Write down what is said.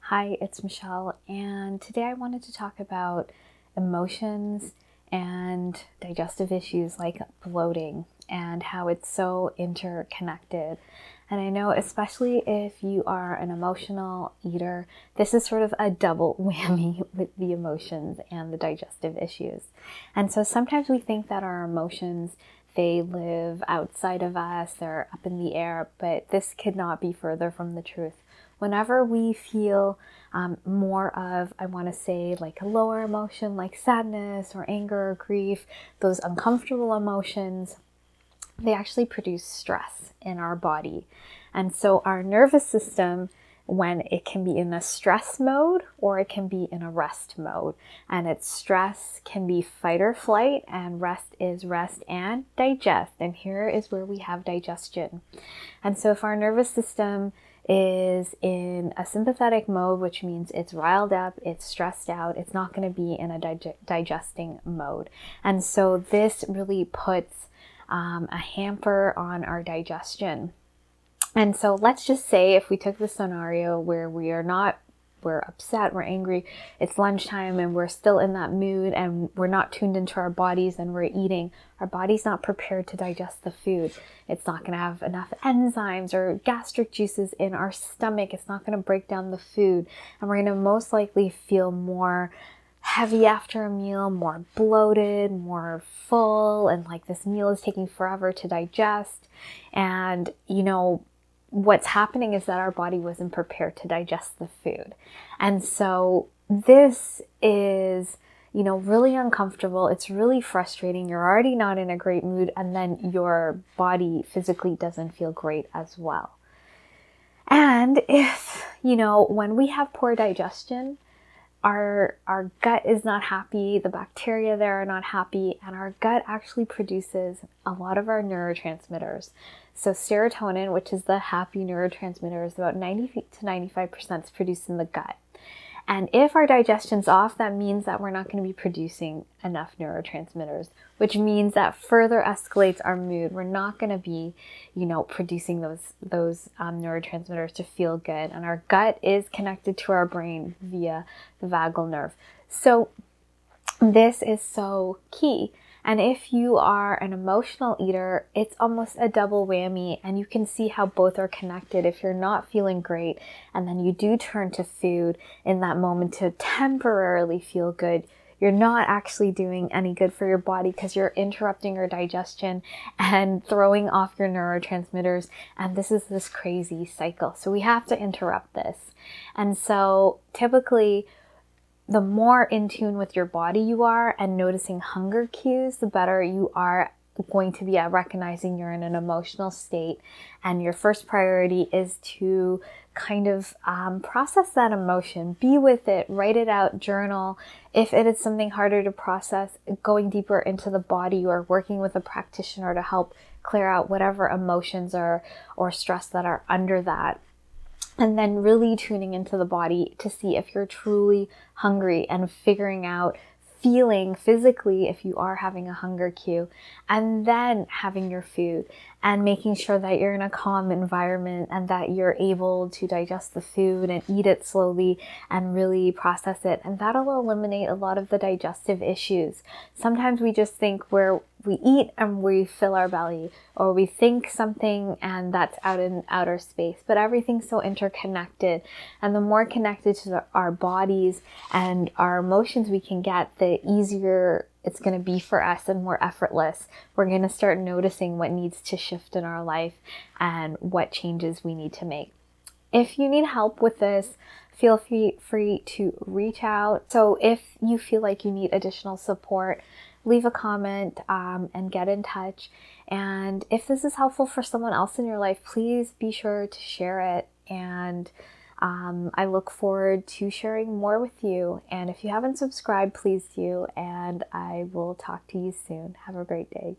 Hi, it's Michelle, and today I wanted to talk about emotions and digestive issues like bloating and how it's so interconnected. And I know, especially if you are an emotional eater, this is sort of a double whammy with the emotions and the digestive issues. And so sometimes we think that our emotions, they live outside of us, they're up in the air, but this could not be further from the truth. Whenever we feel more of, I want to say, like a lower emotion like sadness or anger or grief, those uncomfortable emotions, they actually produce stress in our body. And so our nervous system, when it can be in a stress mode or it can be in a rest mode. And its stress can be fight or flight, and rest is rest and digest. And here is where we have digestion. And so if our nervous system is in a sympathetic mode, which means it's riled up, it's stressed out, it's not going to be in a digesting mode. And so this really puts a hamper on our digestion. And so let's just say if we took the scenario where we're upset, we're angry, it's lunchtime and we're still in that mood and we're not tuned into our bodies and we're eating, our body's not prepared to digest the food. It's not going to have enough enzymes or gastric juices in our stomach. It's not going to break down the food. And we're going to most likely feel more heavy after a meal, more bloated, more full, and like this meal is taking forever to digest. And, what's happening is that our body wasn't prepared to digest the food. And so this is, really uncomfortable. It's really frustrating. You're already not in a great mood, and then your body physically doesn't feel great as well. And if, when we have poor digestion, our gut is not happy, the bacteria there are not happy, and our gut actually produces a lot of our neurotransmitters. So serotonin, which is the happy neurotransmitter, is about 90 to 95% produced in the gut. And if our digestion's off, that means that we're not going to be producing enough neurotransmitters, which means that further escalates our mood. We're not going to be, producing those neurotransmitters to feel good. And our gut is connected to our brain via the vagal nerve. So this is so key. And if you are an emotional eater, it's almost a double whammy, and you can see how both are connected. If you're not feeling great and then you do turn to food in that moment to temporarily feel good, you're not actually doing any good for your body because you're interrupting your digestion and throwing off your neurotransmitters. And this is this crazy cycle. So we have to interrupt this. And so typically, the more in tune with your body you are and noticing hunger cues, the better you are going to be at recognizing you're in an emotional state. And your first priority is to kind of process that emotion, be with it, write it out, journal. If it is something harder to process, going deeper into the body or working with a practitioner to help clear out whatever emotions or stress that are under that. And then really tuning into the body to see if you're truly hungry and figuring out, feeling physically if you are having a hunger cue, and then having your food and making sure that you're in a calm environment and that you're able to digest the food and eat it slowly and really process it. And that'll eliminate a lot of the digestive issues. Sometimes we just think we eat and we fill our belly, or we think something and that's out in outer space, but everything's so interconnected. And the more connected to our bodies and our emotions we can get, the easier it's going to be for us and more effortless. We're going to start noticing what needs to shift in our life and what changes we need to make. If you need help with this, feel free to reach out. So if you feel like you need additional support, leave a comment and get in touch. And if this is helpful for someone else in your life, please be sure to share it. And I look forward to sharing more with you. And if you haven't subscribed, please do. And I will talk to you soon. Have a great day.